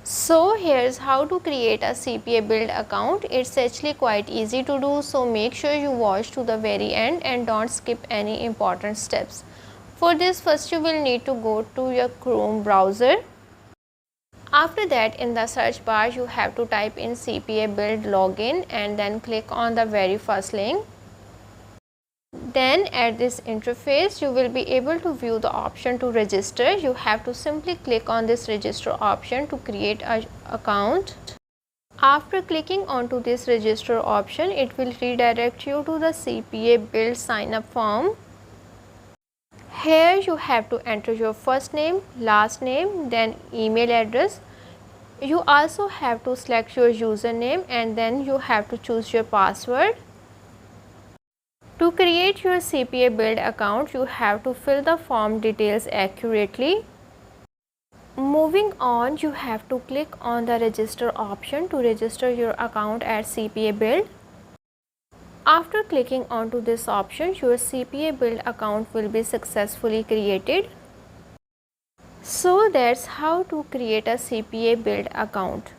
So here's how to create a Cpabuild account. It's actually quite easy to do, so make sure you watch to the very end and don't skip any important steps. For this, first you will need to go to your Chrome browser. After that, in the search bar you have to type in Cpabuild login and then click on the very first link. Then at this interface you will be able to view the option to register. You have to simply click on this register option to create an account. After clicking onto this register option, it will redirect you to the Cpabuild sign up form. Here you have to enter your first name, last name, then email address. You also have to select your username and then you have to choose your password. To create your Cpabuild account, you have to fill the form details accurately. Moving on, you have to click on the register option to register your account at Cpabuild. After clicking onto this option, your Cpabuild account will be successfully created. So that's how to create a Cpabuild account.